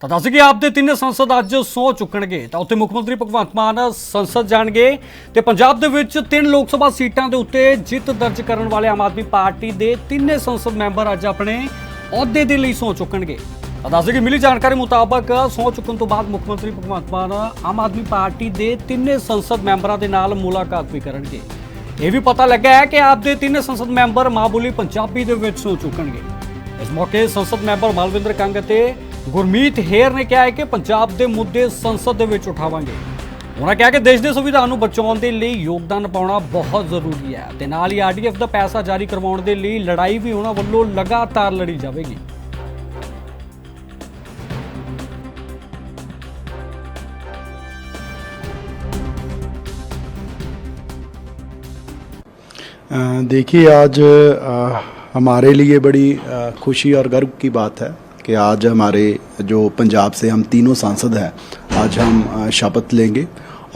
ਤਾਂ ਦੱਸ ਕਿ ਆਪ ਦੇ ਤਿੰਨੇ ਸੰਸਦ ਅੱਜ ਸਹੁੰ ਚੁੱਕਣਗੇ ਤਾਂ ਉੱਥੇ ਮੁੱਖ ਮੰਤਰੀ ਭਗਵੰਤ ਮਾਨ ਸੰਸਦ ਜਾਣਗੇ ਤੇ ਪੰਜਾਬ ਦੇ ਵਿੱਚ 3 ਲੋਕ ਸਭਾ ਸੀਟਾਂ ਦੇ ਉੱਤੇ ਜਿੱਤ ਦਰਜ ਕਰਨ ਵਾਲੇ ਆਮ ਆਦਮੀ ਪਾਰਟੀ ਦੇ ਤਿੰਨੇ ਸੰਸਦ ਮੈਂਬਰ ਅੱਜ ਆਪਣੇ ਅਹੁਦੇ ਦੇ ਲਈ ਸਹੁੰ ਚੁੱਕਣਗੇ। ਤਾਂ ਦੱਸ ਕਿ ਮਿਲੀ ਜਾਣਕਾਰੀ ਮੁਤਾਬਕ ਸਹੁੰ ਚੁੱਕਣ ਤੋਂ ਬਾਅਦ ਮੁੱਖ ਮੰਤਰੀ ਭਗਵੰਤ ਮਾਨ ਆਮ ਆਦਮੀ ਪਾਰਟੀ ਦੇ ਤਿੰਨੇ ਸੰਸਦ ਮੈਂਬਰਾਂ ਦੇ ਨਾਲ ਮੁਲਾਕਾਤ ਵੀ ਕਰਨਗੇ। ਇਹ ਵੀ ਪਤਾ ਲੱਗਾ ਹੈ ਕਿ ਆਪ ਦੇ ਤਿੰਨੇ ਸੰਸਦ ਮੈਂਬਰ ਮਾਂ ਬੋਲੀ ਪੰਜਾਬੀ ਦੇ ਵਿੱਚ ਸਹੁੰ ਚੁੱਕਣਗੇ। ਇਸ ਮੌਕੇ ਸੰਸਦ ਮੈਂਬਰ ਮਾਲਵਿੰਦਰ ਕੰਗ ਅਤੇ ਗੁਰਮੀਤ ਹੇਰ ਨੇ ਕਿਹਾ ਹੈ ਕਿ ਪੰਜਾਬ ਦੇ ਮੁੱਦੇ ਸੰਸਦ ਦੇ ਵਿੱਚ ਉਠਾਵਾਂਗੇ। ਉਹਨਾਂ ਕਿਹਾ ਕਿ ਦੇਸ਼ ਦੇ ਸੰਵਿਧਾਨ ਨੂੰ ਬਚਾਉਣ ਦੇ ਲਈ ਯੋਗਦਾਨ ਪਾਉਣਾ ਬਹੁਤ ਜ਼ਰੂਰੀ ਹੈ ਤੇ ਨਾਲ ਹੀ ਆਰਡੀਐਫ ਦਾ ਪੈਸਾ ਜਾਰੀ ਕਰਵਾਉਣ ਦੇ ਲਈ ਲੜਾਈ ਵੀ ਉਹਨਾਂ ਵੱਲੋਂ ਲਗਾਤਾਰ ਲੜੀ ਜਾਵੇਗੀ। देखिए आज हमारे लिए बड़ी खुशी और गर्व की बात है कि आज हमारे जो पंजाब से हम तीनों सांसद हैं आज हम शपथ लेंगे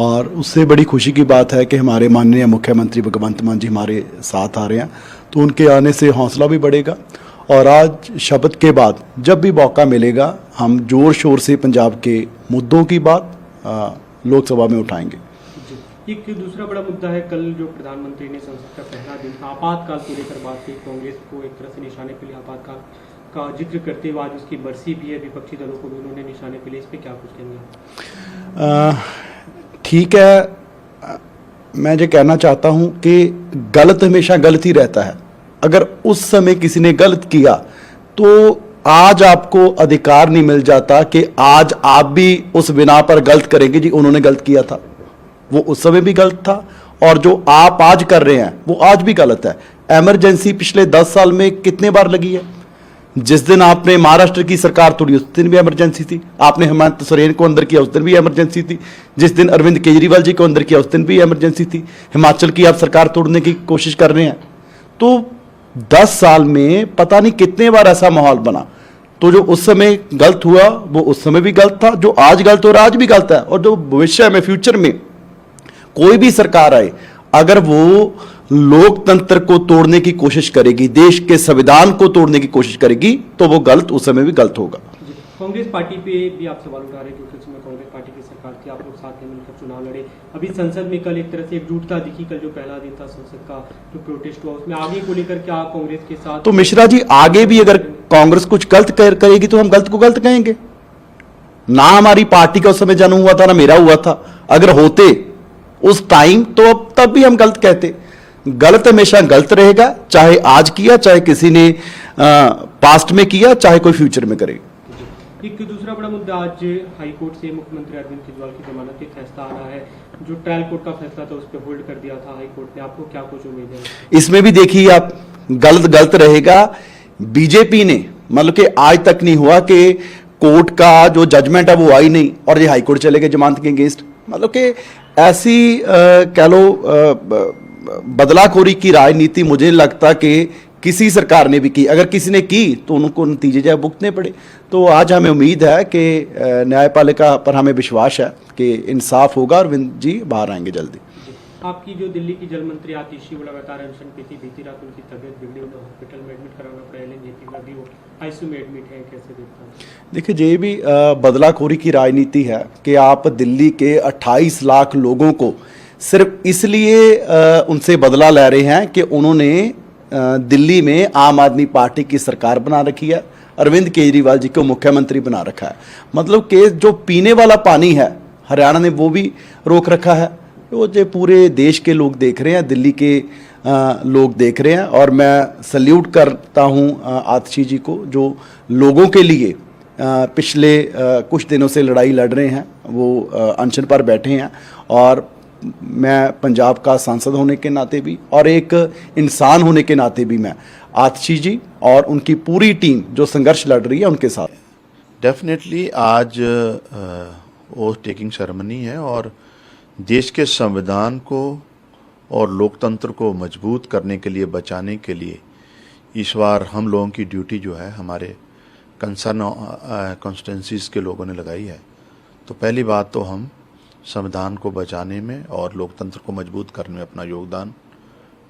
और उससे बड़ी खुशी की बात है कि हमारे माननीय मुख्यमंत्री भगवंत मान जी हमारे साथ आ रहे हैं, तो उनके आने से हौसला भी बढ़ेगा और आज शपथ के बाद जब भी मौका मिलेगा हम ज़ोर शोर से पंजाब के मुद्दों की बात लोकसभा में उठाएंगे। एक दूसरा बड़ा मुद्दा है, कल जो प्रधानमंत्री ने संसद का पहला दिन आपातकाल को लेकर बात की, कांग्रेस को एक तरह से निशाने पे लिया आपातकाल का जिक्र करते हुए आज उसकी बरसी भी है, विपक्षी दलों को भी उन्होंने निशाने पे लिया, इस पे क्या कुछ कहेंगे? ठीक है, मैं जो कहना चाहता हूँ कि गलत हमेशा गलत ही रहता है। अगर उस समय किसी ने गलत किया तो आज आपको अधिकार नहीं मिल जाता कि आज आप भी उस बिना पर गलत करेंगे जी उन्होंने गलत किया था। वो उस समय भी गलत था और जो आप आज कर रहे हैं वो आज भी गलत है। इमरजेंसी पिछले 10 साल में कितने बार लगी है? जिस दिन आपने महाराष्ट्र की सरकार तोड़ी उस दिन भी इमरजेंसी थी, आपने हेमंत सोरेन को अंदर किया उस दिन भी इमरजेंसी थी, जिस दिन अरविंद केजरीवाल जी को अंदर किया उस दिन भी इमरजेंसी थी। हिमाचल की आप सरकार तोड़ने की कोशिश कर रहे हैं, तो 10 साल में पता नहीं कितने बार ऐसा माहौल बना। तो जो उस समय गलत हुआ वो उस समय भी गलत था, जो आज गलत हो रहा है आज भी गलत है। और जो भविष्य में फ्यूचर में कोई भी सरकार आए अगर वो लोकतंत्र को तोड़ने की कोशिश करेगी, देश के संविधान को तोड़ने की कोशिश करेगी, तो वो गलत उस समय भी गलत होगा। कांग्रेस पार्टी पे भी आप सवाल उठा रहे हैं क्योंकि उसमें कांग्रेस पार्टी की सरकार थी, आप लोग साथ में मिलकर चुनाव लड़े। अभी संसद में कल एक तरह से एकजुटता दिखी, कल जो पहला दिन था संसद का जो प्रोटेस्ट हुआ उसमें आगे को लेकर क्या कांग्रेस के साथ? तो मिश्रा जी आगे भी अगर कांग्रेस कुछ गलत करेगी तो हम गलत को गलत कहेंगे ना। हमारी पार्टी का उस समय जन्म हुआ था ना मेरा हुआ था, अगर होते उस टाइम तो अब तब भी हम गलत कहते। गलत हमेशा गलत रहेगा, चाहे आज किया चाहे किसी ने पास्ट में किया चाहे कोई फ्यूचर में करे। एक दूसरा बड़ा मुद्दा, आज हाई कोर्ट से मुख्यमंत्री अरविंद केजरीवाल की जमानत के फैसला आ रहा है, जो ट्रायल कोर्ट का फैसला था उस पर होल्ड कर दिया था हाई कोर्ट ने, आपको क्या कुछ उम्मीद है? इसमें भी देखिए आप गलत गलत रहेगा। बीजेपी ने मतलब कि आज तक नहीं हुआ कि कोर्ट का जो जजमेंट है वो आई नहीं और ये हाई कोर्ट चले गए जमानत के अगेंस्ट। मतलब कि ऐसी कह लो बदलाखोरी की राजनीति मुझे नहीं लगता कि किसी सरकार ने भी की। अगर किसी ने की तो उनको नतीजे जो भुगतने पड़े। तो आज हमें उम्मीद है कि न्यायपालिका पर हमें विश्वास है कि इंसाफ होगा और विंद जी बाहर आएंगे जल्दी। आपकी जो दिल्ली की जल मंत्री आतिशी वो लगातार अनशन पे थी, बीती रात उनकी तबीयत बिगड़ी, उन्हें हॉस्पिटल में एडमिट कराना पड़ा, एलएनजेपी में भी वो आईसीयू में एडमिट है, कैसे देखते हैं? देखिए ये भी बदलाखोरी की राजनीति है कि आप दिल्ली के 28 लाख लोगों को सिर्फ इसलिए उनसे बदला ले रहे हैं कि उन्होंने दिल्ली में आम आदमी पार्टी की सरकार बना रखी है, अरविंद केजरीवाल जी को मुख्यमंत्री बना रखा है। मतलब कि जो पीने वाला पानी है हरियाणा ने वो भी रोक रखा है। वो जो पूरे देश के लोग देख रहे हैं, दिल्ली के लोग देख रहे हैं और मैं सल्यूट करता हूँ आतिशी जी को जो लोगों के लिए पिछले कुछ दिनों से लड़ाई लड़ रहे हैं, वो अनशन पर बैठे हैं। और मैं पंजाब का सांसद होने के नाते भी और एक इंसान होने के नाते भी मैं आतिशी जी और उनकी पूरी टीम जो संघर्ष लड़ रही है उनके साथ। डेफिनेटली आज ओथ टेकिंग सेरेमनी है और देश के संविधान को और लोकतंत्र को मजबूत करने के लिए, बचाने के लिए इस बार हम लोगों की ड्यूटी जो है हमारे कंसर्न कॉन्स्टिट्यूंसीज के लोगों ने लगाई है। तो पहली बात तो हम संविधान को बचाने में और लोकतंत्र को मजबूत करने में अपना योगदान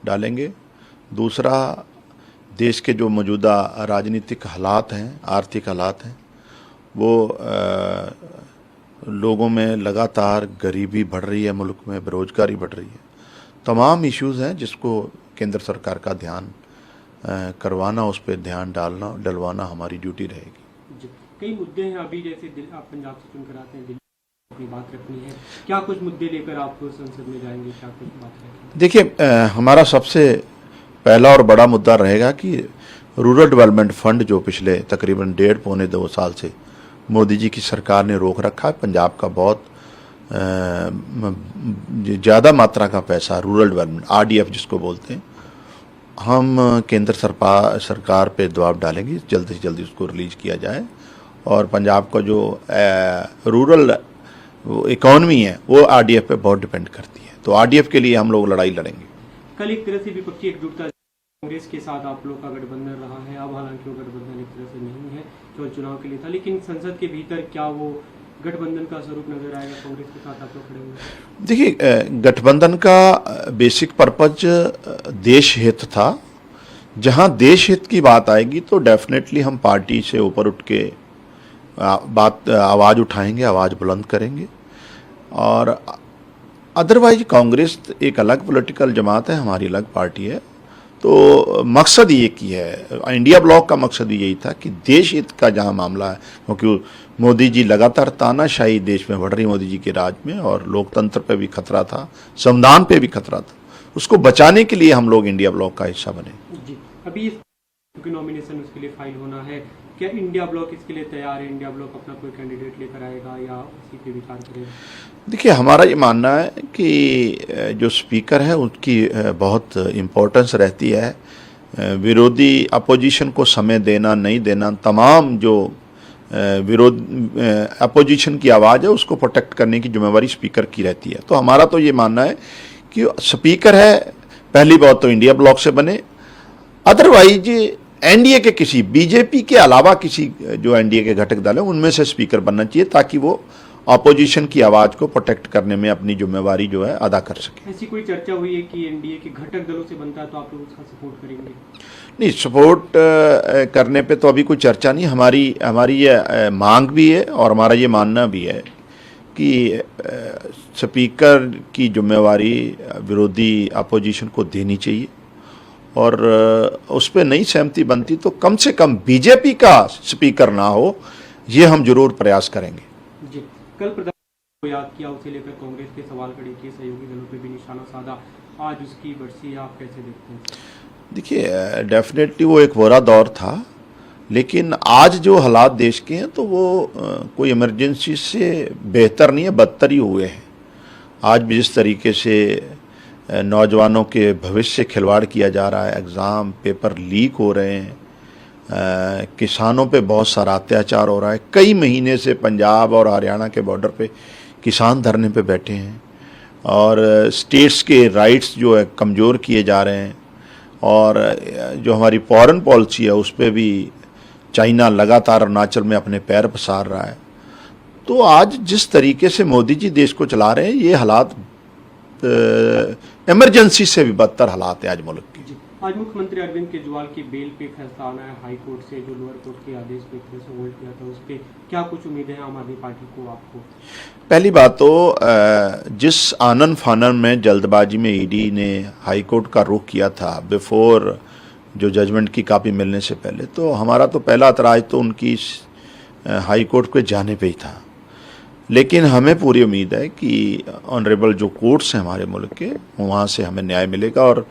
डालेंगे। दूसरा, देश के जो मौजूदा राजनीतिक हालात हैं, आर्थिक हालात हैं, वो लोगों में लगातार गरीबी बढ़ रही है, मुल्क में बेरोजगारी बढ़ रही है, तमाम इश्यूज़ हैं जिसको केंद्र सरकार का ध्यान करवाना, उस पर ध्यान डलवाना हमारी ड्यूटी रहेगी। जी, कई मुद्दे हैं अभी, जैसे आप पंजाब से चुनकर आते हैं, दिल्ली अपनी बात रखनी है, क्या कुछ मुद्दे लेकर आप संसद में जाएंगे, क्या कुछ बात रखेंगे? देखिए, हमारा सबसे पहला और बड़ा मुद्दा रहेगा कि रूरल डेवलपमेंट फंड जो पिछले तकरीबन 1.5-2 साल से मोदी जी की सरकार ने रोक रखा है, पंजाब का बहुत ज़्यादा मात्रा का पैसा रूरल डेवलपमेंट RDF जिसको बोलते हैं, हम केंद्र सरकार पे दबाव डालेंगे जल्द से जल्दी उसको रिलीज किया जाए। और पंजाब का जो रूरल इकॉनमी है वो RDF पे बहुत डिपेंड करती है, तो RDF के लिए हम लोग लड़ाई लड़ेंगे। कल एक तरह से विपक्षी एकजुटता कांग्रेस के साथ आप लोग का गठबंधन रहा है, अब हालांकि वो गठबंधन एक तरह से नहीं है जो चुनाव के लिए था, लेकिन संसद के भीतर क्या वो गठबंधन का स्वरूप नजर आएगा? कांग्रेस के साथ आप लोग खड़े होंगे? देखिए, गठबंधन का बेसिक पर्पज देश हित था। जहां देश हित की बात आएगी तो डेफिनेटली हम पार्टी से ऊपर उठ के आवाज़ उठाएंगे, आवाज़ बुलंद करेंगे। और अदरवाइज कांग्रेस एक अलग पॉलिटिकल जमात है, हमारी अलग पार्टी है, तो मकसद ये की है, इंडिया ब्लॉक का मकसद यही था कि देश हित का जहां मामला है, क्योंकि मोदी जी लगातार तानाशाही देश में बढ़ रही मोदी जी के राज में, और लोकतंत्र पे भी खतरा था, संविधान पे भी खतरा था, उसको बचाने के लिए हम लोग इंडिया ब्लॉक का हिस्सा बने। जी, अभी क्योंकि नॉमिनेशन उसके लिए फाइल होना है, क्या इंडिया ब्लॉक इसके लिए तैयार है? इंडिया ब्लॉक अपना कोई कैंडिडेट लेकर आएगा या उसी पे विचार करेगा? देखिए, हमारा ये मानना है कि जो स्पीकर है उसकी बहुत इम्पोर्टेंस रहती है। विरोधी अपोजिशन को समय देना नहीं देना, तमाम जो अपोजिशन की आवाज़ है उसको प्रोटेक्ट करने की जिम्मेवारी स्पीकर की रहती है। तो हमारा तो ये मानना है कि स्पीकर है, पहली बात तो इंडिया ब्लॉक से बने, अदरवाइज एनडीए के किसी, बीजेपी के अलावा किसी जो एनडीए के घटक दल है उनमें से स्पीकर बनना चाहिए, ताकि वो अपोजिशन की आवाज़ को प्रोटेक्ट करने में अपनी जिम्मेवारी जो है अदा कर सके। ऐसी कोई चर्चा हुई है कि एनडीए के घटक दलों से बनता है तो आप लोग उसका सपोर्ट करेंगे? नहीं, सपोर्ट करने पे तो अभी कोई चर्चा नहीं, हमारी ये मांग भी है और हमारा ये मानना भी है कि स्पीकर की जिम्मेवारी विरोधी अपोजिशन को देनी चाहिए, और उस पर नहीं सहमति बनती तो कम से कम बीजेपी का स्पीकर ना हो, ये हम जरूर प्रयास करेंगे। जी, कल प्रधानमंत्री को याद किया, उसे लेकर कांग्रेस के सवाल खड़े किए, सहयोगी दलों पे भी निशाना साधा, आज उसकी बरसी, आप कैसे देखते हैं? देखिए, डेफिनेटली वो एक बुरा दौर था, लेकिन आज जो हालात देश के हैं तो वो कोई इमरजेंसी से बेहतर नहीं है, बदतर ही हुए हैं। आज भी जिस तरीके से नौजवानों के भविष्य से खिलवाड़ किया जा रहा है, एग्ज़ाम पेपर लीक हो रहे हैं, किसानों पे बहुत सारा अत्याचार हो रहा है, कई महीने से पंजाब और हरियाणा के बॉर्डर पे किसान धरने पे बैठे हैं, और स्टेट्स के राइट्स जो है कमज़ोर किए जा रहे हैं, और जो हमारी फॉरेन पॉलिसी है उस पर भी चाइना लगातार अरुणाचल में अपने पैर पसार रहा है। तो आज जिस तरीके से मोदी जी देश को चला रहे हैं, ये हालात इमरजेंसी से भी बदतर हालात है आज मुल्क की। जी, आज मुख्यमंत्री अरविंद केजरीवाल की बेल पे फैसला आना है हाई कोर्ट से, जो लोअर कोर्ट के आदेश पे एक तरह से होल्ड किया था, उस पर क्या कुछ उम्मीदें हैं आम आदमी पार्टी को, आपको? पहली बात तो जिस आनन फानन में जल्दबाजी में ईडी ने हाई कोर्ट का रुख किया था बिफोर जो जजमेंट की कापी मिलने से पहले, तो हमारा तो पहला एतराज़ तो उनकी हाई कोर्ट पे जाने पे ही था। लेकिन हमें पूरी उम्मीद है कि ऑनरेबल जो कोर्ट्स हैं हमारे मुल्क के, वहाँ से हमें न्याय मिलेगा, और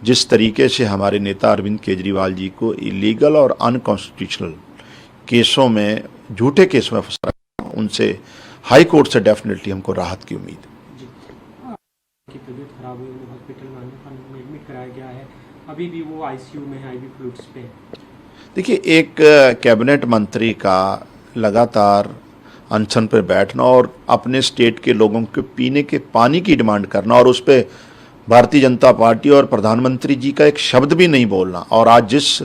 जिस तरीके से हमारे नेता अरविंद केजरीवाल जी को इलीगल और अनकॉन्स्टिट्यूशनल केसों में, झूठे केस में फंसा, उनसे हाई कोर्ट से डेफिनेटली हमको राहत की उम्मीद है। जी, की तबीयत खराब हुई, उन्हें हॉस्पिटल में एडमिट कराया गया है, अभी भी वो आईसीयू में है, IV फ्लूइड्स पे। देखिए, एक कैबिनेट मंत्री का लगातार अनशन पर बैठना और अपने स्टेट के लोगों के पीने के पानी की डिमांड करना, और उस पर भारतीय जनता पार्टी और प्रधानमंत्री जी का एक शब्द भी नहीं बोलना, और आज जिस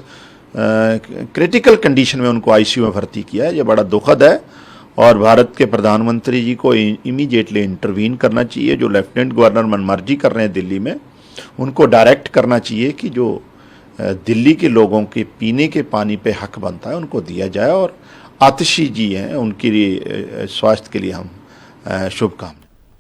क्रिटिकल कंडीशन में उनको आईसीयू में भर्ती किया है, ये बड़ा दुखद है। और भारत के प्रधानमंत्री जी को इमीडिएटली इंटरवीन करना चाहिए। जो लेफ्टिनेंट गवर्नर मनमर्जी कर रहे हैं दिल्ली में, उनको डायरेक्ट करना चाहिए कि जो दिल्ली के लोगों के पीने के पानी पे हक बनता है उनको दिया जाए, और आतिशी जी हैं, उनके लिए स्वास्थ्य के लिए हम शुभकामनाएं।